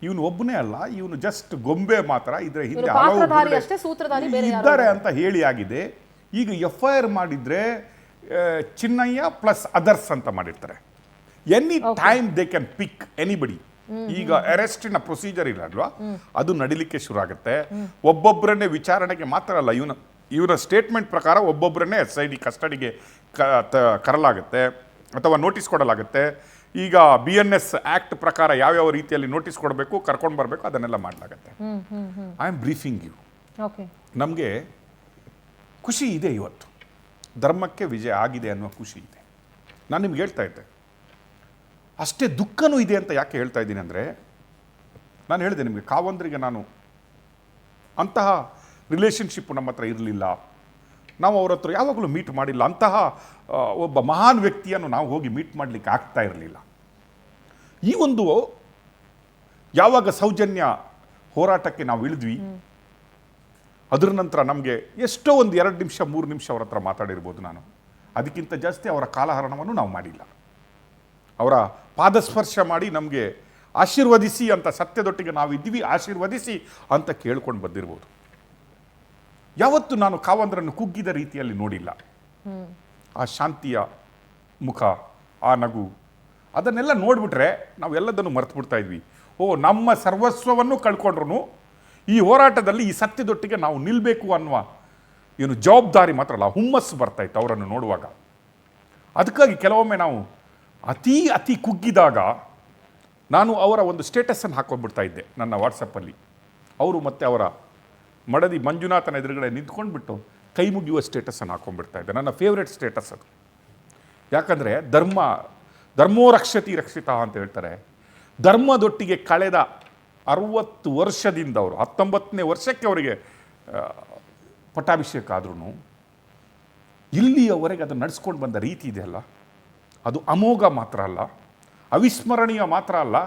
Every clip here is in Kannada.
ಇವನು ಒಬ್ಬನೇ ಅಲ್ಲ, ಇವನು ಜಸ್ಟ್ ಗೊಂಬೆ ಮಾತ್ರ, ಇದರ ಹಿಂದೆ ಇದ್ದಾರೆ ಅಂತ ಹೇಳಿ ಆಗಿದೆ. ಈಗ FIR ಮಾಡಿದ್ರೆ ಚಿನ್ನಯ್ಯ ಪ್ಲಸ್ ಅದರ್ಸ್ ಅಂತ ಮಾಡಿರ್ತಾರೆ. Any time they can pick anybody. ಈಗ ಅರೆಸ್ಟಿನ ಪ್ರೊಸೀಜರ್ ಇರಲ್ವಾ, ಅದು ನಡಿಲಿಕ್ಕೆ ಶುರು ಆಗುತ್ತೆ. ಒಬ್ಬೊಬ್ಬರನ್ನೇ ವಿಚಾರಣೆಗೆ ಮಾತ್ರ ಅಲ್ಲ, ಇವನ ಸ್ಟೇಟ್ಮೆಂಟ್ ಪ್ರಕಾರ ಒಬ್ಬೊಬ್ಬರನ್ನೇ SID ಕಸ್ಟಡಿಗೆ ಕರಲಾಗುತ್ತೆ ಅಥವಾ ನೋಟಿಸ್ ಕೊಡಲಾಗುತ್ತೆ. ಈಗ BNS ಆಕ್ಟ್ ಪ್ರಕಾರ ಯಾವ್ಯಾವ ರೀತಿಯಲ್ಲಿ ನೋಟಿಸ್ ಕೊಡಬೇಕು, ಕರ್ಕೊಂಡು ಬರಬೇಕು, ಅದನ್ನೆಲ್ಲ ಮಾಡಲಾಗುತ್ತೆ. I am briefing you. ನಮಗೆ ಖುಷಿ ಇದೆ, ಇವತ್ತು ಧರ್ಮಕ್ಕೆ ವಿಜಯ ಆಗಿದೆ ಅನ್ನುವ ಖುಷಿ ಇದೆ. ನಾನು ನಿಮ್ಗೆ ಹೇಳ್ತಾ ಇದ್ದೆ, ಅಷ್ಟೇ ದುಃಖನೂ ಇದೆ ಅಂತ ಯಾಕೆ ಹೇಳ್ತಾ ಇದ್ದೀನಿ ಅಂದರೆ, ನಾನು ಹೇಳಿದೆ ನಿಮಗೆ, ಕಾವಂದ್ರಿಗೆ ನಾನು ಅಂತಹ ರಿಲೇಷನ್ಶಿಪ್ ನಮ್ಮ ಹತ್ರ ಇರಲಿಲ್ಲ, ನಾವು ಅವ್ರ ಹತ್ರ ಯಾವಾಗಲೂ ಮೀಟ್ ಮಾಡಿಲ್ಲ, ಅಂತಹ ಒಬ್ಬ ಮಹಾನ್ ವ್ಯಕ್ತಿಯನ್ನು ನಾವು ಹೋಗಿ ಮೀಟ್ ಮಾಡಲಿಕ್ಕೆ ಆಗ್ತಾ ಇರಲಿಲ್ಲ. ಈ ಒಂದು ಯಾವಾಗ ಸೌಜನ್ಯ ಹೋರಾಟಕ್ಕೆ ನಾವು ಇಳಿದ್ವಿ, ಅದರ ನಂತರ ನಮಗೆ ಎಷ್ಟೋ ಒಂದು 2 ನಿಮಿಷ 3 ನಿಮಿಷ ಅವ್ರ ಹತ್ರ ಮಾತಾಡಿರ್ಬೋದು ನಾನು. ಅದಕ್ಕಿಂತ ಜಾಸ್ತಿ ಅವರ ಕಾಲಹರಣವನ್ನು ನಾವು ಮಾಡಿಲ್ಲ. ಅವರ ಪಾದಸ್ಪರ್ಶ ಮಾಡಿ ನಮಗೆ ಆಶೀರ್ವದಿಸಿ ಅಂತ, ಸತ್ಯದೊಟ್ಟಿಗೆ ನಾವಿದ್ದೀವಿ ಆಶೀರ್ವದಿಸಿ ಅಂತ ಕೇಳ್ಕೊಂಡು ಬಂದಿರ್ಬೋದು. ಯಾವತ್ತು ನಾನು ಕಾವಂದ್ರನ್ನು ಕುಗ್ಗಿದ ರೀತಿಯಲ್ಲಿ ನೋಡಿಲ್ಲ. ಆ ಶಾಂತಿಯ ಮುಖ, ಆ ನಗು, ಅದನ್ನೆಲ್ಲ ನೋಡಿಬಿಟ್ರೆ ನಾವೆಲ್ಲದನ್ನು ಮರ್ತು ಬಿಡ್ತಾ ಇದ್ವಿ. ನಮ್ಮ ಸರ್ವಸ್ವವನ್ನು ಕಳ್ಕೊಂಡ್ರು ಈ ಹೋರಾಟದಲ್ಲಿ ಈ ಸತ್ಯದೊಟ್ಟಿಗೆ ನಾವು ನಿಲ್ಲಬೇಕು ಅನ್ನುವ ಏನು ಜವಾಬ್ದಾರಿ ಮಾತ್ರ ಅಲ್ಲ, ಹುಮ್ಮಸ್ಸು ಬರ್ತಾಯಿತ್ತು ಅವರನ್ನು ನೋಡುವಾಗ. ಅದಕ್ಕಾಗಿ ಕೆಲವೊಮ್ಮೆ ನಾವು ಅತಿ ಕುಗ್ಗಿದಾಗ ನಾನು ಅವರ ಒಂದು ಸ್ಟೇಟಸನ್ನು ಹಾಕೊಂಡ್ಬಿಡ್ತಾ ಇದ್ದೆ ನನ್ನ ವಾಟ್ಸಪ್ಪಲ್ಲಿ. ಅವರು ಮತ್ತು ಅವರ ಮಡದಿ ಮಂಜುನಾಥನ ಎದುರುಗಡೆ ನಿಂತ್ಕೊಂಡ್ಬಿಟ್ಟು ಕೈ ಮುಗಿಯುವ ಸ್ಟೇಟಸನ್ನು ಹಾಕೊಂಡ್ಬಿಡ್ತಾ ಇದ್ದೆ. ನನ್ನ ಫೇವ್ರೆಟ್ ಸ್ಟೇಟಸ್ ಅದು. ಯಾಕಂದರೆ ಧರ್ಮೋ ರಕ್ಷತಿ ರಕ್ಷಿತ ಅಂತ ಹೇಳ್ತಾರೆ. ಧರ್ಮದೊಟ್ಟಿಗೆ ಕಳೆದ 60 ವರ್ಷದಿಂದ ಅವರು 19ನೇ ವರ್ಷಕ್ಕೆ ಅವರಿಗೆ ಪಟ್ಟಾಭಿಷೇಕ ಆದ್ರೂ ಇಲ್ಲಿಯವರೆಗೆ ಅದನ್ನು ನಡೆಸ್ಕೊಂಡು ಬಂದ ರೀತಿ ಇದೆಯಲ್ಲ, ಅದು ಅಮೋಘ ಮಾತ್ರ ಅಲ್ಲ, ಅವಿಸ್ಮರಣೀಯ ಮಾತ್ರ ಅಲ್ಲ,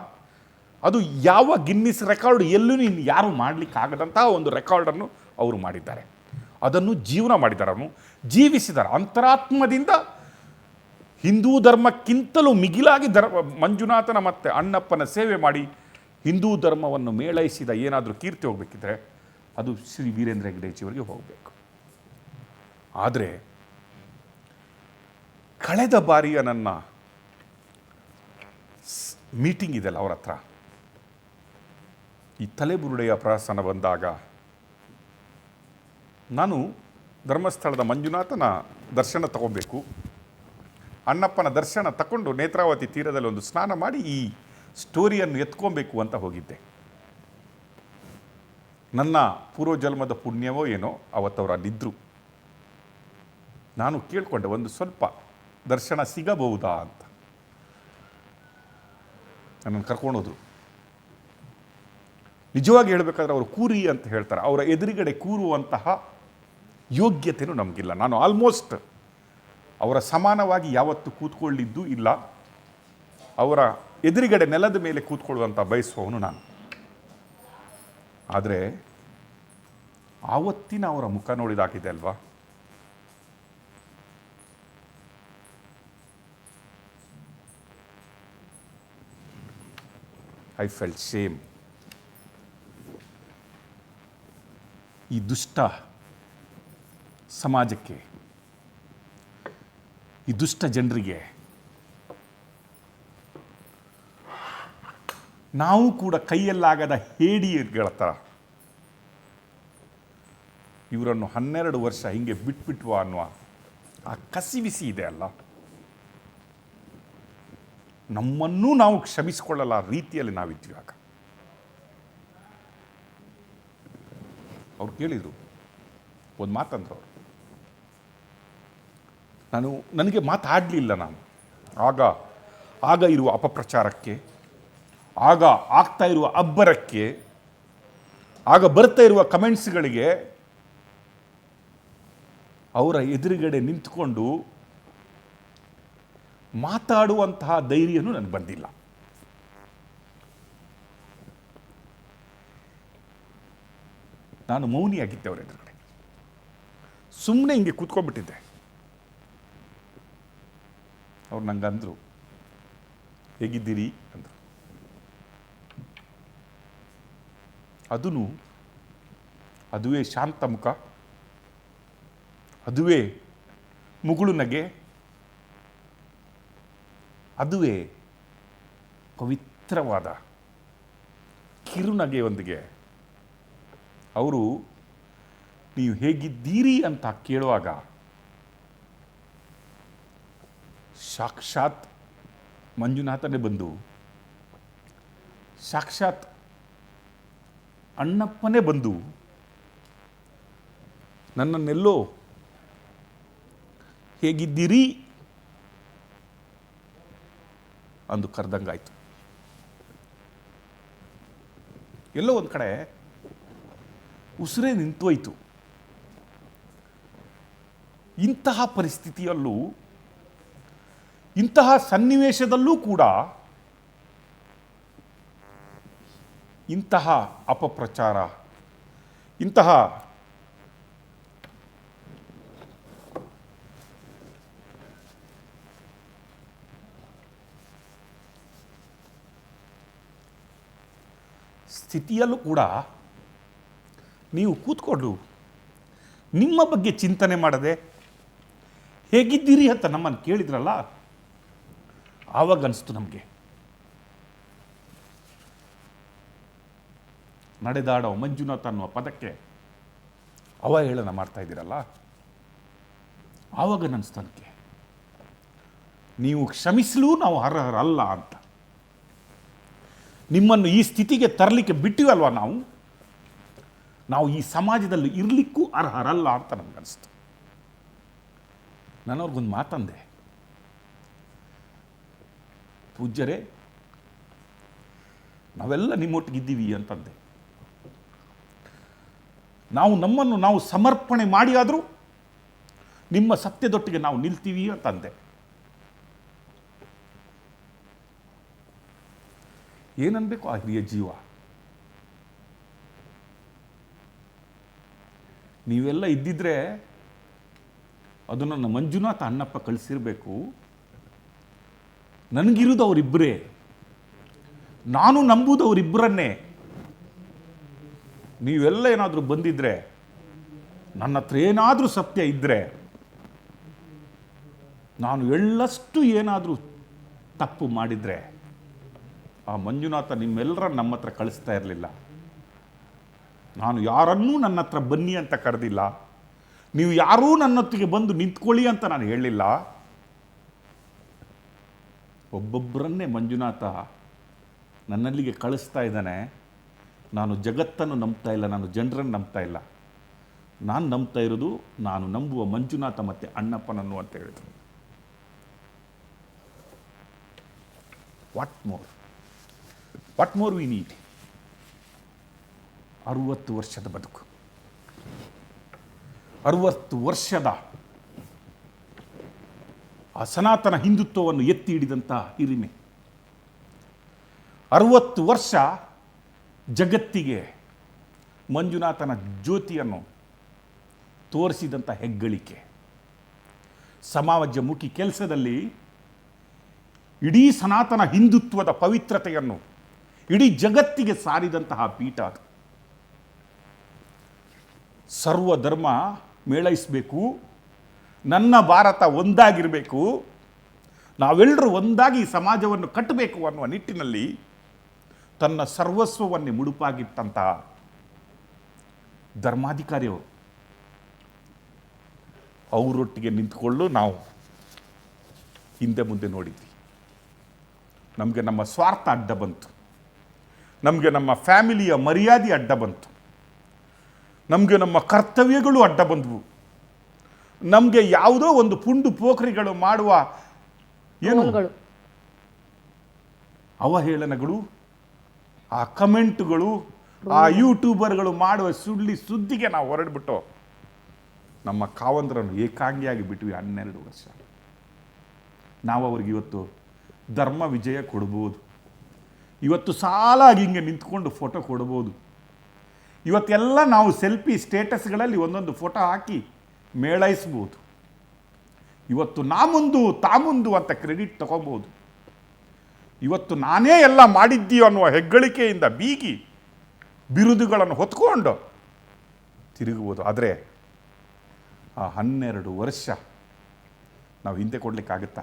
ಅದು ಯಾವ ಗಿನ್ನಿಸ್ ರೆಕಾರ್ಡ್ ಎಲ್ಲೂ ಯಾರು ಮಾಡಲಿಕ್ಕಾಗದಂತಹ ಒಂದು ರೆಕಾರ್ಡನ್ನು ಅವರು ಮಾಡಿದ್ದಾರೆ. ಅದನ್ನು ಜೀವನ ಮಾಡಿದ್ದಾರೆ, ಅವನು ಜೀವಿಸಿದ್ದಾರೆ ಅಂತರಾತ್ಮದಿಂದ. ಹಿಂದೂ ಧರ್ಮಕ್ಕಿಂತಲೂ ಮಿಗಿಲಾಗಿ ಮಂಜುನಾಥನ ಮತ್ತು ಅಣ್ಣಪ್ಪನ ಸೇವೆ ಮಾಡಿ ಹಿಂದೂ ಧರ್ಮವನ್ನು ಮೇಳೈಸಿದ ಏನಾದರೂ ಕೀರ್ತಿ ಹೋಗಬೇಕಿದ್ರೆ ಅದು ಶ್ರೀ ವೀರೇಂದ್ರ ಹೆಗ್ಗಡೆಜಿಯವರಿಗೆ ಹೋಗಬೇಕು. ಆದರೆ ಕಳೆದ ಬಾರಿಯ ನನ್ನ ಮೀಟಿಂಗ್ ಇದೆಯಲ್ಲ ಅವ್ರ ಹತ್ರ, ಈ ತಲೆಬುರುಡೆಯ ಪ್ರಹಸನ ಬಂದಾಗ ನಾನು ಧರ್ಮಸ್ಥಳದ ಮಂಜುನಾಥನ ದರ್ಶನ ತಗೋಬೇಕು, ಅಣ್ಣಪ್ಪನ ದರ್ಶನ ತಗೊಂಡು ನೇತ್ರಾವತಿ ತೀರದಲ್ಲಿ ಒಂದು ಸ್ನಾನ ಮಾಡಿ ಈ ಸ್ಟೋರಿಯನ್ನು ಎತ್ಕೊಬೇಕು ಅಂತ ಹೋಗಿದ್ದೆ. ನನ್ನ ಪೂರ್ವಜನ್ಮದ ಪುಣ್ಯವೋ ಏನೋ ಅವತ್ತವರು ಅಲ್ಲಿದ್ದರು. ನಾನು ಕೇಳಿಕೊಂಡೆ, ಒಂದು ಸ್ವಲ್ಪ ದರ್ಶನ ಸಿಗಬಹುದಾ ಅಂತ. ನನ್ನನ್ನು ಕರ್ಕೊಂಡೋದ್ರು. ನಿಜವಾಗಿ ಹೇಳಬೇಕಾದ್ರೆ ಅವರು ಕೂರಿ ಅಂತ ಹೇಳ್ತಾರೆ, ಅವರ ಎದುರುಗಡೆ ಕೂರುವಂತಹ ಯೋಗ್ಯತೆಯೂ ನಮಗಿಲ್ಲ. ನಾನು ಆಲ್ಮೋಸ್ಟ್ ಅವರ ಸಮಾನವಾಗಿ ಯಾವತ್ತೂ ಕೂತ್ಕೊಳ್ಳಿದ್ದು ಇಲ್ಲ. ಅವರ ಎದುರುಗಡೆ ನೆಲದ ಮೇಲೆ ಕೂತ್ಕೊಳ್ಳುವಂಥ ಬಯಸುವವನು ನಾನು. ಆದರೆ ಆವತ್ತಿನ ಅವರ ಮುಖ ನೋಡಿದಾಗಿದೆ ಅಲ್ವಾ, ಐ ಫೆಲ್ಟ್ ಶೇಮ್. ಈ ದುಷ್ಟ ಸಮಾಜಕ್ಕೆ, ಈ ದುಷ್ಟ ಜನರಿಗೆ ನಾವು ಕೂಡ ಕೈಯಲ್ಲಾಗದ ಹೇಡಿಗಳ ಥರ ಇವರನ್ನು 12 ವರ್ಷ ಹಿಂಗೆ ಬಿಟ್ಬಿಟ್ವ ಅನ್ನುವ ಆ ಕಸಿವಿಸಿ ಇದೆ ಅಲ್ಲ, ನಮ್ಮನ್ನೂ ನಾವು ಕ್ಷಮಿಸಿಕೊಳ್ಳಲ್ಲ ರೀತಿಯಲ್ಲಿ ನಾವಿದ್ವಿ. ಆಗ ಅವ್ರು ಕೇಳಿದರು, ಒಂದು ಮಾತಂದ್ರು ಅವರು, ನನಗೆ ಮಾತಾಡಲಿಲ್ಲ. ನಾನು ಆಗ ಇರುವ ಅಪಪ್ರಚಾರಕ್ಕೆ, ಆಗ ಆಗ್ತಾ ಇರುವ ಅಬ್ಬರಕ್ಕೆ, ಆಗ ಬರ್ತಾ ಇರುವ ಕಮೆಂಟ್ಸ್ಗಳಿಗೆ ಅವರ ಎದುರುಗಡೆ ನಿಂತುಕೊಂಡು ಮಾತಾಡುವಂತಹ ಧೈರ್ಯನೂ ನನಗೆ ಬಂದಿಲ್ಲ. ನಾನು ಮೌನಿಯಾಗಿದ್ದೆ ಅವರ ಎದುರುಗಡೆ, ಸುಮ್ಮನೆ ಹಿಂಗೆ ಕೂತ್ಕೊಂಡ್ಬಿಟ್ಟಿದ್ದೆ. ಅವ್ರು ನಂಗೆ ಅಂದರು, ಹೇಗಿದ್ದೀರಿ ಅಂದರು. ಅದುವೇ ಶಾಂತ ಮುಖ, ಅದುವೇ ಮುಗುಳು ನಗೆ, ಅದುವೇ ಪವಿತ್ರವಾದ ಕಿರುನಗೆಯೊಂದಿಗೆ ಅವರು ನೀವು ಹೇಗಿದ್ದೀರಿ ಅಂತ ಕೇಳುವಾಗ ಸಾಕ್ಷಾತ್ ಮಂಜುನಾಥನೇ ಬಂದು, ಸಾಕ್ಷಾತ್ ಅಣ್ಣಪ್ಪನೇ ಬಂದು ನನ್ನನ್ನೆಲ್ಲೋ ಹೇಗಿದ್ದೀರಿ ಅಂದು ಕರೆದಂಗಾಯ್ತು. ಎಲ್ಲೋ ಒಂದು ಕಡೆ ಉಸಿರೇ ನಿಂತೋಯ್ತು. ಇಂತಹ ಪರಿಸ್ಥಿತಿಯಲ್ಲೂ, ಇಂತಹ ಸನ್ನಿವೇಶದಲ್ಲೂ ಕೂಡ ಇಂತಹ ಅಪಪ್ರಚಾರ, ಇಂತಹ ಸ್ಥಿತಿಯಲ್ಲೂ ಕೂಡ ನೀವು ಕೂತ್ಕೊಂಡು ನಿಮ್ಮ ಬಗ್ಗೆ ಚಿಂತನೆ ಮಾಡದೆ ಹೇಗಿದ್ದೀರಿ ಅಂತ ನಮ್ಮನ್ನು ಕೇಳಿದ್ರಲ್ಲ, ಆವಾಗ ಅನಿಸ್ತು ನಮಗೆ ನಡೆದಾಡೋ ಮಂಜುನಾಥ ಅನ್ನುವ ಪದಕ್ಕೆ ಅವಹೇಳನ ಮಾಡ್ತಾ ಇದ್ದೀರಲ್ಲ, ಆವಾಗ ಅನಿಸ್ತು ನನಗೆ ನೀವು ಕ್ಷಮಿಸಲೂ ನಾವು ಅರ್ಹರಲ್ಲ ಅಂತ. ನಿಮ್ಮನ್ನು ಈ ಸ್ಥಿತಿಗೆ ತರಲಿಕ್ಕೆ ಬಿಟ್ಟಿವಲ್ವ ನಾವು ಈ ಸಮಾಜದಲ್ಲಿ ಇರಲಿಕ್ಕೂ ಅರ್ಹರಲ್ಲ ಅಂತ ನನಗನ್ನಿಸ್ತು. ನಾನವ್ರಿಗೊಂದು ಮಾತಂದೆ, ಪೂಜ್ಯರೇ ನಾವೆಲ್ಲ ನಿಮ್ಮೊಟ್ಟಿಗಿದ್ದೀವಿ ಅಂತಂದೆ. ನಮ್ಮನ್ನು ನಾವು ಸಮರ್ಪಣೆ ಮಾಡಿ ಆದರೂ ನಿಮ್ಮ ಸತ್ಯದೊಟ್ಟಿಗೆ ನಾವು ನಿಲ್ತೀವಿ ಅಂತಂದೆ. ಏನನ್ಬೇಕು ಆ ಹಿರಿಯ ಜೀವ? ನೀವೆಲ್ಲ ಇದ್ದಿದ್ರೆ ಅದು ನನ್ನ ಮಂಜುನಾಥ ಅಣ್ಣಪ್ಪ ಕಳಿಸಿರ್ಬೇಕು. ನನಗಿರುವುದು ಅವರಿಬ್ಬರೇ, ನಾನು ನಂಬುವುದು ಅವರಿಬ್ಬರನ್ನೇ. ನೀವೆಲ್ಲ ಏನಾದರೂ ಬಂದಿದ್ರೆ, ನನ್ನ ಹತ್ರ ಏನಾದರೂ ಸತ್ಯ ಇದ್ದರೆ, ನಾನು ಎಳ್ಳಷ್ಟು ಏನಾದರೂ ತಪ್ಪು ಮಾಡಿದರೆ ಆ ಮಂಜುನಾಥ ನಿಮ್ಮೆಲ್ಲರ ನಮ್ಮ ಹತ್ರ ಕಳಿಸ್ತಾ ಇರಲಿಲ್ಲ. ನಾನು ಯಾರನ್ನೂ ನನ್ನ ಹತ್ರ ಬನ್ನಿ ಅಂತ ಕರೆದಿಲ್ಲ, ನೀವು ಯಾರೂ ನನ್ನೊತ್ತಿಗೆ ಬಂದು ನಿಂತ್ಕೊಳ್ಳಿ ಅಂತ ನಾನು ಹೇಳಲಿಲ್ಲ. ಒಬ್ಬೊಬ್ಬರನ್ನೇ ಮಂಜುನಾಥ ನನ್ನಲ್ಲಿಗೆ ಕಳಿಸ್ತಾ ಇದ್ದಾನೆ. ನಾನು ಜಗತ್ತನ್ನು ನಂಬ್ತಾ ಇಲ್ಲ, ನಾನು ಜನರನ್ನು ನಂಬ್ತಾ ಇಲ್ಲ. ನಾನು ನಂಬ್ತಾ ಇರೋದು ನಾನು ನಂಬುವ ಮಂಜುನಾಥ ಮತ್ತು ಅಣ್ಣಪ್ಪನನ್ನು ಅಂತ ಹೇಳಿದ್ರು. What more we need? 60 ವರ್ಷದ ಬದುಕು, 60 ವರ್ಷದ ಆ ಸನಾತನ ಹಿಂದುತ್ವವನ್ನು ಎತ್ತಿ ಹಿಡಿದಂಥ ಹಿರಿಮೆ, 60 ವರ್ಷ ಜಗತ್ತಿಗೆ ಮಂಜುನಾಥನ ಜ್ಯೋತಿಯನ್ನು ತೋರಿಸಿದಂಥ ಹೆಗ್ಗಳಿಕೆ, ಸಮಾಜಮುಖಿ ಕೆಲಸದಲ್ಲಿ ಇಡೀ ಸನಾತನ ಹಿಂದುತ್ವದ ಪವಿತ್ರತೆಯನ್ನು ಇಡೀ ಜಗತ್ತಿಗೆ ಸಾರಿದಂತಹ ಪೀಠ ಅದು. ಸರ್ವಧರ್ಮ ಮೇಳೈಸಬೇಕು, ನನ್ನ ಭಾರತ ಒಂದಾಗಿರಬೇಕು, ನಾವೆಲ್ಲರೂ ಒಂದಾಗಿ ಈ ಸಮಾಜವನ್ನು ಕಟ್ಟಬೇಕು ಅನ್ನುವ ನಿಟ್ಟಿನಲ್ಲಿ ತನ್ನ ಸರ್ವಸ್ವವನ್ನೇ ಮುಡುಪಾಗಿಟ್ಟಂತಹ ಧರ್ಮಾಧಿಕಾರಿಯವರು. ಅವರೊಟ್ಟಿಗೆ ನಿಂತುಕೊಳ್ಳು ನಾವು ಹಿಂದೆ ಮುಂದೆ ನೋಡಿದ್ವಿ. ನಮಗೆ ನಮ್ಮ ಸ್ವಾರ್ಥ ಅಡ್ಡ ಬಂತು, ನಮಗೆ ನಮ್ಮ ಫ್ಯಾಮಿಲಿಯ ಮರ್ಯಾದೆ ಅಡ್ಡ ಬಂತು, ನಮಗೆ ನಮ್ಮ ಕರ್ತವ್ಯಗಳು ಅಡ್ಡ ಬಂದವು, ನಮಗೆ ಯಾವುದೋ ಒಂದು ಪುಂಡು ಪೋಖರಿಗಳು ಮಾಡುವ ಏನು ಅವಹೇಳನಗಳು, ಆ ಕಮೆಂಟ್ಗಳು, ಆ ಯೂಟ್ಯೂಬರ್ಗಳು ಮಾಡುವ ಸುದ್ದಿಗೆ ನಾವು ಹೊರಡ್ಬಿಟ್ಟು ನಮ್ಮ ಕಾವಂದ್ರನ್ನು ಏಕಾಂಗಿಯಾಗಿ ಬಿಟ್ವಿ 12 ವರ್ಷ. ನಾವು ಅವ್ರಿಗೆ ಇವತ್ತು ಧರ್ಮ ವಿಜಯ ಕೊಡ್ಬೋದು, ಇವತ್ತು ಸಾಲಾಗಿ ಹಿಂಗೆ ನಿಂತ್ಕೊಂಡು ಫೋಟೋ ಕೊಡ್ಬೋದು, ಇವತ್ತೆಲ್ಲ ನಾವು ಸೆಲ್ಫಿ ಸ್ಟೇಟಸ್ಗಳಲ್ಲಿ ಒಂದೊಂದು ಫೋಟೋ ಹಾಕಿ ಮೇಳೈಸ್ಬೋದು, ಇವತ್ತು ನಾಮುಂದು ತಾಮುಂದು ಅಂತ ಕ್ರೆಡಿಟ್ ತಗೋಬೋದು, ಇವತ್ತು ನಾನೇ ಎಲ್ಲ ಮಾಡಿದ್ದೀಯೋ ಅನ್ನುವ ಹೆಗ್ಗಳಿಕೆಯಿಂದ ಬೀಗಿ ಬಿರುದುಗಳನ್ನು ಹೊತ್ಕೊಂಡು ತಿರುಗುವುದು. ಆದರೆ ಆ 12 ವರ್ಷ ನಾವು ಹಿಂದೆ ಕೊಡಲಿಕ್ಕಾಗುತ್ತಾ?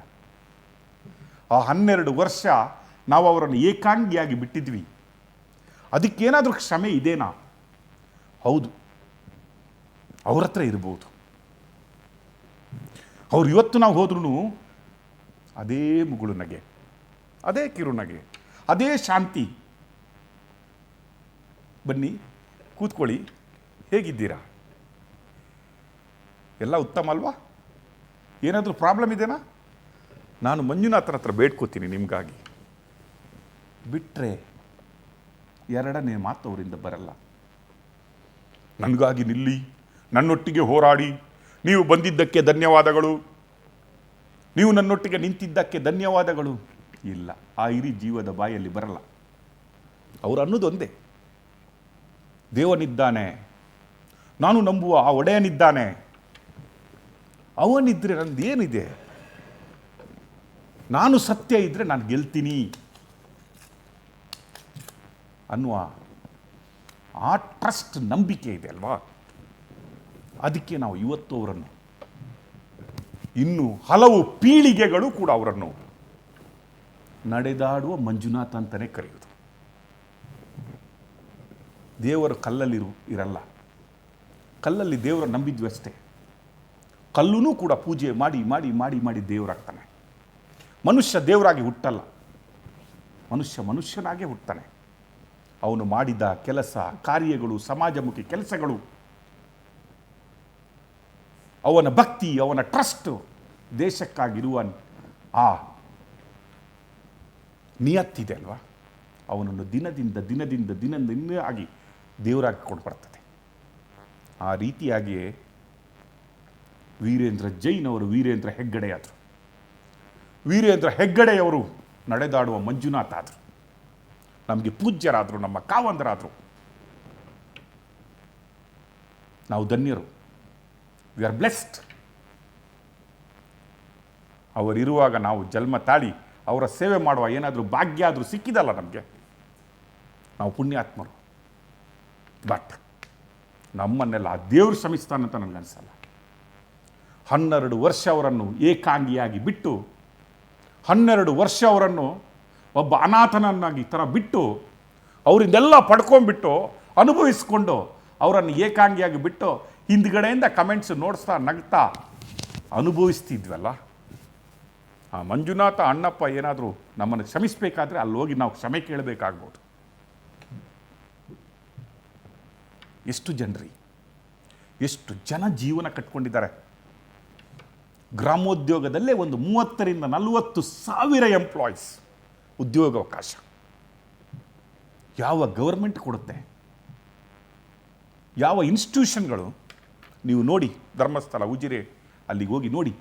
ಆ 12 ವರ್ಷ ನಾವು ಅವರನ್ನು ಏಕಾಂಗಿಯಾಗಿ ಬಿಟ್ಟಿದ್ವಿ. ಅದಕ್ಕೇನಾದರೂ ಕ್ಷಮೆ ಇದೆನಾ? ಹೌದು, ಅವ್ರ ಹತ್ರ ಇರ್ಬೋದು. ಅವ್ರು ಇವತ್ತು ನಾವು ಹೋದ್ರೂ ಅದೇ ಮುಗುಳು ನಗೆ, ಅದೇ ಕಿರುನಗೆ, ಅದೇ ಶಾಂತಿ. ಬನ್ನಿ ಕೂತ್ಕೊಳ್ಳಿ, ಹೇಗಿದ್ದೀರಾ? ಎಲ್ಲ ಉತ್ತಮ ಅಲ್ವಾ? ಏನಾದರೂ ಪ್ರಾಬ್ಲಮ್ ಇದೆನಾ? ನಾನು ಮಂಜುನಾಥನ ಹತ್ರ ಬೇಡ್ಕೋತೀನಿ ನಿಮಗಾಗಿ. ಬಿಟ್ಟರೆ ಎರಡನೇ ಮಾತು ಅವರಿಂದ ಬರಲ್ಲ. ನನಗಾಗಿ ನಿಲ್ಲಿ, ನನ್ನೊಟ್ಟಿಗೆ ಹೋರಾಡಿ, ನೀವು ಬಂದಿದ್ದಕ್ಕೆ ಧನ್ಯವಾದಗಳು, ನೀವು ನನ್ನೊಟ್ಟಿಗೆ ನಿಂತಿದ್ದಕ್ಕೆ ಧನ್ಯವಾದಗಳು. ಇಲ್ಲ, ಆ ಇಡೀ ಜೀವದ ಬಾಯಲ್ಲಿ ಬರಲ್ಲ. ಅವರು ಅನ್ನೋದೊಂದೇ, ದೇವನಿದ್ದಾನೆ, ನಾನು ನಂಬುವ ಆ ಒಡೆಯನಿದ್ದಾನೆ, ಅವನಿದ್ರೆ ನಂದೇನಿದೆ, ನಾನು ಸತ್ಯ ಇದ್ದರೆ ನಾನು ಗೆಲ್ತೀನಿ ಅನ್ನುವ ಆ ಟ್ರಸ್ಟ್, ನಂಬಿಕೆ ಇದೆ ಅಲ್ವಾ? ಅದಕ್ಕೆ ನಾವು ಇವತ್ತು ಅವರನ್ನು, ಇನ್ನು ಹಲವು ಪೀಳಿಗೆಗಳು ಕೂಡ ಅವರನ್ನು ನಡೆದಾಡುವ ಮಂಜುನಾಥ ಅಂತಲೇ ಕರೆಯುವುದು. ದೇವರು ಕಲ್ಲಲ್ಲಿ ಇರಲ್ಲ. ಕಲ್ಲಲ್ಲಿ ದೇವರ ನಂಬಿದ್ವಿ ಅಷ್ಟೇ. ಕಲ್ಲೂ ಕೂಡ ಪೂಜೆ ಮಾಡಿ ಮಾಡಿ ಮಾಡಿ ಮಾಡಿ ದೇವರಾಗ್ತಾನೆ. ಮನುಷ್ಯ ದೇವರಾಗಿ ಹುಟ್ಟಲ್ಲ, ಮನುಷ್ಯ ಮನುಷ್ಯನಾಗೇ ಹುಟ್ಟತಾನೆ. ಅವನು ಮಾಡಿದ ಕೆಲಸ ಕಾರ್ಯಗಳು, ಸಮಾಜಮುಖಿ ಕೆಲಸಗಳು, ಅವನ ಭಕ್ತಿ, ಅವನ ಟ್ರಸ್ಟ್, ದೇಶಕ್ಕಾಗಿರುವ ಆ ನಿಯತ್ತಿದೆ ಅಲ್ವಾ, ಅವನನ್ನು ದಿನದಿಂದ ದಿನದಿಂದ ದಿನದಿಂದ ಆಗಿ ದೇವರಾಗಿ ಕೊಂಡ್ಬರ್ತದೆ. ಆ ರೀತಿಯಾಗಿಯೇ ವೀರೇಂದ್ರ ಜೈನ್ ಅವರು ವೀರೇಂದ್ರ ಹೆಗ್ಗಡೆಯಾದರು. ವೀರೇಂದ್ರ ಹೆಗ್ಗಡೆಯವರು ನಡೆದಾಡುವ ಮಂಜುನಾಥ ಆದರು. ನಮಗೆ ಪೂಜ್ಯರಾದರು, ನಮ್ಮ ಕಾವಂದರಾದರು. ನಾವು ಧನ್ಯರು. We are blessed. ಅವರಿರುವಾಗ ನಾವು ಜನ್ಮ ತಾಳಿ ಅವರ ಸೇವೆ ಮಾಡುವ ಏನಾದರೂ ಭಾಗ್ಯ ಆದರೂ ಸಿಕ್ಕಿದಲ್ಲ ನಮಗೆ, ನಾವು ಪುಣ್ಯಾತ್ಮರು. ಬಟ್ ನಮ್ಮನ್ನೆಲ್ಲ ಆ ದೇವರು ಶ್ರಮಿಸ್ತಾನಂತ ನನಗನ್ಸಲ್ಲ. 12 ವರ್ಷ ಅವರನ್ನು ಏಕಾಂಗಿಯಾಗಿ ಬಿಟ್ಟು, 12 ವರ್ಷ ಅವರನ್ನು ಒಬ್ಬ ಅನಾಥನನ್ನಾಗಿ ಥರ ಬಿಟ್ಟು, ಅವರಿಂದೆಲ್ಲ ಪಡ್ಕೊಂಡ್ಬಿಟ್ಟು ಅನುಭವಿಸ್ಕೊಂಡು ಅವರನ್ನು ಏಕಾಂಗಿಯಾಗಿ ಬಿಟ್ಟು ಹಿಂದ್ಗಡೆಯಿಂದ ಕಮೆಂಟ್ಸ್ ನೋಡಿಸ್ತಾ ನಗ್ತಾ ಅನುಭವಿಸ್ತಿದ್ವಲ್ಲ. ಆ ಮಂಜುನಾಥ ಅಣ್ಣಪ್ಪ ಏನಾದರೂ ನಮ್ಮನ್ನು ಕ್ಷಮಿಸಬೇಕಾದ್ರೆ ಅಲ್ಲಿ ಹೋಗಿ ನಾವು ಕ್ಷಮೆ ಕೇಳಬೇಕಾಗ್ಬೋದು. ಎಷ್ಟು ಜನರಿ, ಎಷ್ಟು ಜನ ಜೀವನ ಕಟ್ಕೊಂಡಿದ್ದಾರೆ. ಗ್ರಾಮೋದ್ಯೋಗದಲ್ಲೇ ಒಂದು 30,000 to 40,000 ಎಂಪ್ಲಾಯೀಸ್ ಉದ್ಯೋಗಾವಕಾಶ. ಯಾವ ಗವರ್ಮೆಂಟ್ ಕೊಡುತ್ತೆ? ಯಾವ ಇನ್ಸ್ಟಿಟ್ಯೂಷನ್ಗಳು? ನೀವು ನೋಡಿ, ಧರ್ಮಸ್ಥಳ, ಉಜಿರೆ, ಅಲ್ಲಿಗೆ ಹೋಗಿ ನೋಡಿ.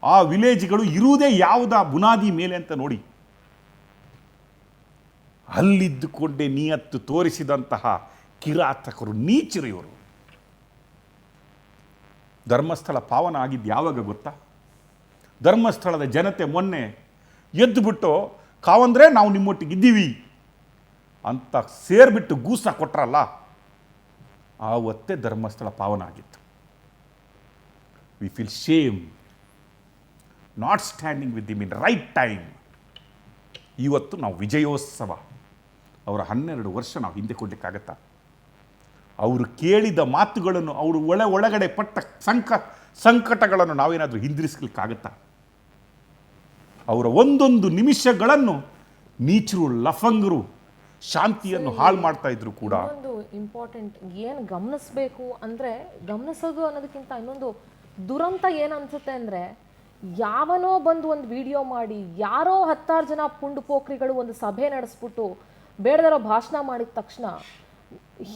ಆ ವಿಲೇಜ್ಗಳು ಇರುವುದೇ ಯಾವುದ ಬುನಾದಿ ಮೇಲೆ ಅಂತ ನೋಡಿ. ಅಲ್ಲಿದ್ದುಕೊಂಡೇ ನಿಯತ್ತು ತೋರಿಸಿದಂತಹ ಕಿರಾತಕರು, ನೀಚರು ಇವರು. ಧರ್ಮಸ್ಥಳ ಪಾವನ ಆಗಿದ್ದು ಯಾವಾಗ ಗೊತ್ತಾ? ಧರ್ಮಸ್ಥಳದ ಜನತೆ ಮೊನ್ನೆ ಎದ್ದುಬಿಟ್ಟು, ಕಾವಂದ್ರೆ ನಾವು ನಿಮ್ಮೊಟ್ಟಿಗಿದ್ದೀವಿ ಅಂತ ಸೇರ್ಬಿಟ್ಟು ಗೂಸ ಕೊಟ್ರಲ್ಲ, ಆವತ್ತೇ ಧರ್ಮಸ್ಥಳ ಪಾವನ ಆಗಿತ್ತು. We feel shame not standing with them in right time. ಇವತ್ತು ನಾವು ವಿಜಯೋತ್ಸವ, ಅವರ 12 ವರ್ಷ ನಾವು ಹಿಂದೆ ಕೊಡಲಿಕ್ಕಾಗತ್ತಾ? ಅವರು ಕೇಳಿದ ಮಾತುಗಳನ್ನು, ಅವರು ಒಳಗಡೆ ಪಟ್ಟ ಸಂಕಟಗಳನ್ನು ನಾವೇನಾದರೂ ಹಿಂದಿರಿಸ್ಲಿಕ್ಕಾಗತ್ತಾ? ಅವರ ಒಂದೊಂದು ನಿಮಿಷಗಳನ್ನು ನೀಚರು, ಲಫಂಗರು ಶಾಂತಿಯನ್ನು ಹಾಳು ಮಾಡ್ತಾ ಇದ್ರು ಕೂಡ. ಇನ್ನೊಂದು ಇಂಪಾರ್ಟೆಂಟ್ ಏನು ಗಮನಿಸಬೇಕು ಅಂದರೆ, ಗಮನಿಸೋದು ಅನ್ನೋದಕ್ಕಿಂತ ಇನ್ನೊಂದು ದುರಂತ ಏನು ಅನ್ಸುತ್ತೆ ಅಂದರೆ, ಯಾವನೋ ಬಂದು ಒಂದು ವಿಡಿಯೋ ಮಾಡಿ, ಯಾರೋ 10 ಜನ ಪುಂಡು ಪೋಖ್ರಿಗಳು ಒಂದು ಸಭೆ ನಡೆಸ್ಬಿಟ್ಟು ಬೇಡದಿರೋ ಭಾಷಣ ಮಾಡಿದ ತಕ್ಷಣ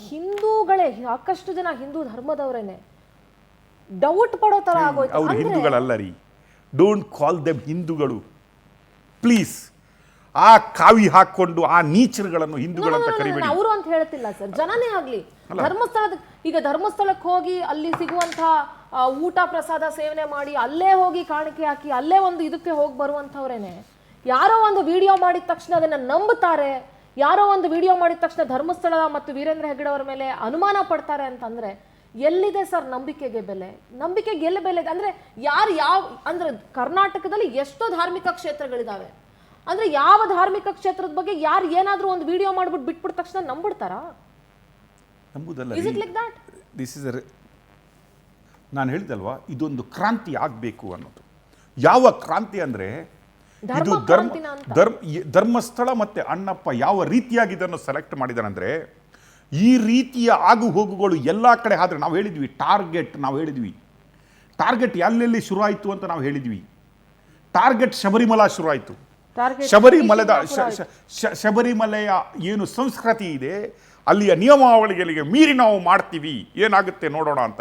ಹಿಂದೂಗಳೇ, ಸಾಕಷ್ಟು ಜನ ಹಿಂದೂ ಧರ್ಮದವರೇನೆ ಡೌಟ್ ಪಡೋ ತರ ಆಗೋಯ್ತು. ಅವ್ರು ಹಿಂದೂಗಳಲ್ಲ ರೀ, ಡೋಂಟ್ ಕಾಲ್ ದೆಮ್ ಹಿಂದೂಗಳು ಪ್ಲೀಸ್. ಆ ಕಾವಿ ಹಾಕೊಂಡು ಆ ನೀಚರುಗಳನ್ನು ಹಿಂದೂಗಳಂತ ಕರಿಬೇಡಿ. ಅವರು ಅಂತ ಹೇಳ್ತಿಲ್ಲ ಸರ್, ಜನನೇ ಆಗ್ಲಿ. ಈಗ ಧರ್ಮಸ್ಥಳಕ್ಕೆ ಹೋಗಿ ಅಲ್ಲಿ ಸಿಗುವಂತ ಊಟ ಪ್ರಸಾದ ಸೇವನೆ ಮಾಡಿ, ಅಲ್ಲೇ ಹೋಗಿ ಕಾಣಿಕೆ ಹಾಕಿ, ಅಲ್ಲೇ ಒಂದು ಇದಕ್ಕೆ ಹೋಗಿ ಬರುವಂತವ್ರೇನೆ ಯಾರೋ ಒಂದು ವಿಡಿಯೋ ಮಾಡಿದ ತಕ್ಷಣ ಅದನ್ನ ನಂಬುತ್ತಾರೆ. ಯಾರೋ ಒಂದು ವಿಡಿಯೋ ಮಾಡಿದ ತಕ್ಷಣ ಧರ್ಮಸ್ಥಳ ಮತ್ತು ವೀರೇಂದ್ರ ಹೆಗ್ಗಡೆ ಅವರ ಮೇಲೆ ಅನುಮಾನ ಪಡ್ತಾರೆ ಅಂತಂದ್ರೆ ಎಲ್ಲಿದೆ ಸರ್ ನಂಬಿಕೆಗೆ ಬೆಲೆ? ನಂಬಿಕೆಗೆ ಎಲ್ಲಿ ಬೆಲೆ ಇದೆ ಅಂದ್ರೆ ಯಾವ ಅಂದ್ರೆ ಕರ್ನಾಟಕದಲ್ಲಿ ಎಷ್ಟೋ ಧಾರ್ಮಿಕ ಕ್ಷೇತ್ರಗಳಿದಾವೆ, ಅಂದ್ರೆ ಯಾವ ಧಾರ್ಮಿಕ ಕ್ಷೇತ್ರದ ಬಗ್ಗೆ ಯಾರು ಏನಾದ್ರೂ ಒಂದು ವಿಡಿಯೋ ಮಾಡ್ಬಿಟ್ಟು ಬಿಟ್ಬಿಟ್ಟ ತಕ್ಷಣ ನಂಬಿಡ್ತಾರಾ? ನಂಬುದಲ್ಲ. Is it like that? ನಾನು ಹೇಳಿದಲ್ವಾ, ಇದೊಂದು ಕ್ರಾಂತಿ ಆಗಬೇಕು ಅನ್ನೋದು. ಯಾವ ಕ್ರಾಂತಿ ಅಂದರೆ ಇದು ಧರ್ಮಸ್ಥಳ ಮತ್ತು ಅಣ್ಣಪ್ಪ ಯಾವ ರೀತಿಯಾಗಿ ಇದನ್ನು ಸೆಲೆಕ್ಟ್ ಮಾಡಿದಾನಂದರೆ, ಈ ರೀತಿಯ ಆಗು ಹೋಗುಗಳು ಎಲ್ಲ ಕಡೆ ಆದ್ರೆ ನಾವು ಹೇಳಿದ್ವಿ ಟಾರ್ಗೆಟ್ ಎಲ್ಲೆಲ್ಲಿ ಶುರು ಆಯಿತು ಅಂತ ನಾವು ಹೇಳಿದ್ವಿ. ಟಾರ್ಗೆಟ್ ಶಬರಿಮಲ ಶುರು ಆಯಿತು. ಶಬರಿಮಲೆಯ ಏನು ಸಂಸ್ಕೃತಿ ಇದೆ, ಅಲ್ಲಿಯ ನಿಯಮಾವಳಿಗಳಿಗೆ ಮೀರಿ ನಾವು ಮಾಡ್ತೀವಿ, ಏನಾಗುತ್ತೆ ನೋಡೋಣ ಅಂತ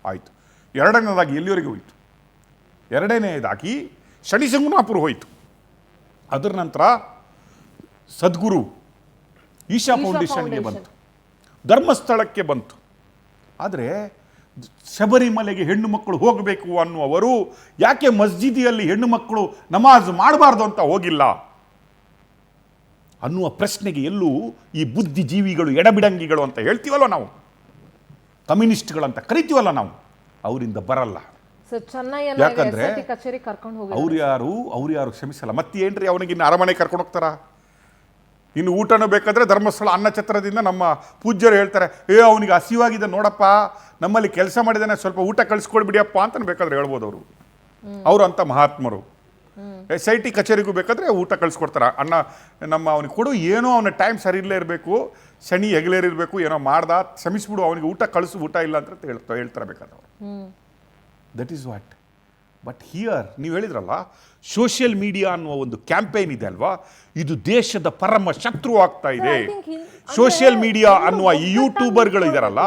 ಆಯಿತು. ಎರಡನೇದಾಗಿ ಎಲ್ಲಿವರೆಗೆ ಹೋಯಿತು? ಎರಡನೇದಾಗಿ ಶನಿಸಿಂಗನಾಪುರ ಹೋಯಿತು. ಅದರ ನಂತರ ಸದ್ಗುರು ಈಶಾ ಫೌಂಡೇಶನ್ಗೆ ಬಂತು, ಧರ್ಮಸ್ಥಳಕ್ಕೆ ಬಂತು. ಆದರೆ ಶಬರಿಮಲೆಗೆ ಹೆಣ್ಣು ಮಕ್ಕಳು ಹೋಗಬೇಕು ಅನ್ನುವರು ಯಾಕೆ ಮಸ್ಜಿದಿಯಲ್ಲಿ ಹೆಣ್ಣು ಮಕ್ಕಳು ನಮಾಜ್ ಮಾಡಬಾರ್ದು ಅಂತ ಹೋಗಿಲ್ಲ ಅನ್ನುವ ಪ್ರಶ್ನೆಗೆ ಎಲ್ಲೂ ಈ ಬುದ್ಧಿಜೀವಿಗಳು, ಎಡಬಿಡಂಗಿಗಳು ಅಂತ ಹೇಳ್ತೀವಲ್ಲ ನಾವು, ಕಮ್ಯುನಿಸ್ಟ್ಗಳಂತ ಕರಿತೀವಲ್ಲ ನಾವು, ಅವರಿಂದ ಬರಲ್ಲ. ಯಾಕಂದ್ರೆ ಅವ್ರು ಯಾರು ಕ್ಷಮಿಸಲ್ಲ. ಮತ್ತೇನ್ರಿ ಅವನಿಗಿನ್ನು ಅರಮನೆ ಕರ್ಕೊಂಡು ಹೋಗ್ತಾರ? ಇನ್ನು ಊಟನೂ ಬೇಕಾದ್ರೆ ಧರ್ಮಸ್ಥಳ ಅನ್ನಛತ್ರದಿಂದ ನಮ್ಮ ಪೂಜ್ಯರು ಹೇಳ್ತಾರೆ, ಅವನಿಗೆ ಹಸಿವಾಗಿದೆ ನೋಡಪ್ಪ, ನಮ್ಮಲ್ಲಿ ಕೆಲಸ ಮಾಡಿದಾನೆ, ಸ್ವಲ್ಪ ಊಟ ಕಳಿಸ್ಕೊಳ್ಬಿಡಿಯಪ್ಪ ಅಂತ ಬೇಕಾದ್ರೆ ಹೇಳ್ಬೋದು ಅವರು ಅಂತ ಮಹಾತ್ಮರು. SIT ಕಚೇರಿಗೂ ಬೇಕಾದ್ರೆ ಊಟ ಕಳಿಸ್ಕೊಡ್ತಾರೆ. ಅನ್ನ ನಮ್ಮ ಅವನಿಗೆ ಕೊಡು, ಏನೋ ಅವನ ಟೈಮ್ ಸರಿ ಇಲ್ಲೇ ಇರಬೇಕು, ಶನಿ ಹೆಗಲೇರಿರಬೇಕು, ಏನೋ ಮಾಡ್ದ, ಕ್ಷಮಿಸ್ಬಿಡು, ಅವನಿಗೆ ಊಟ ಕಳಿಸು, ಊಟ ಇಲ್ಲ ಅಂತ ಹೇಳ್ತಾರೆ ಬೇಕಾದವರು. That is what. But here ನೀವು ಹೇಳಿದ್ರಲ್ಲ, ಸೋಷಿಯಲ್ ಮೀಡಿಯಾ ಅನ್ನುವ ಒಂದು ಕ್ಯಾಂಪೇನ್ ಇದೆ ಅಲ್ವಾ, ಇದು ದೇಶದ ಪರಮ ಶತ್ರು ಆಗ್ತಾ ಇದೆ. ಸೋಷಿಯಲ್ ಮೀಡಿಯಾ ಅನ್ನುವ ಈ ಯೂಟ್ಯೂಬರ್ಗಳು ಇದಾರಲ್ಲ,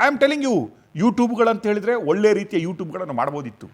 ಐ ಆಮ್ ಟೆಲಿಂಗ್ ಯು, ಯೂಟ್ಯೂಬ್ಗಳಂತ ಹೇಳಿದ್ರೆ ಒಳ್ಳೆ ರೀತಿಯ ಯೂಟ್ಯೂಬ್ಗಳನ್ನು ಮಾಡ್ಬೋದಿತ್ತು.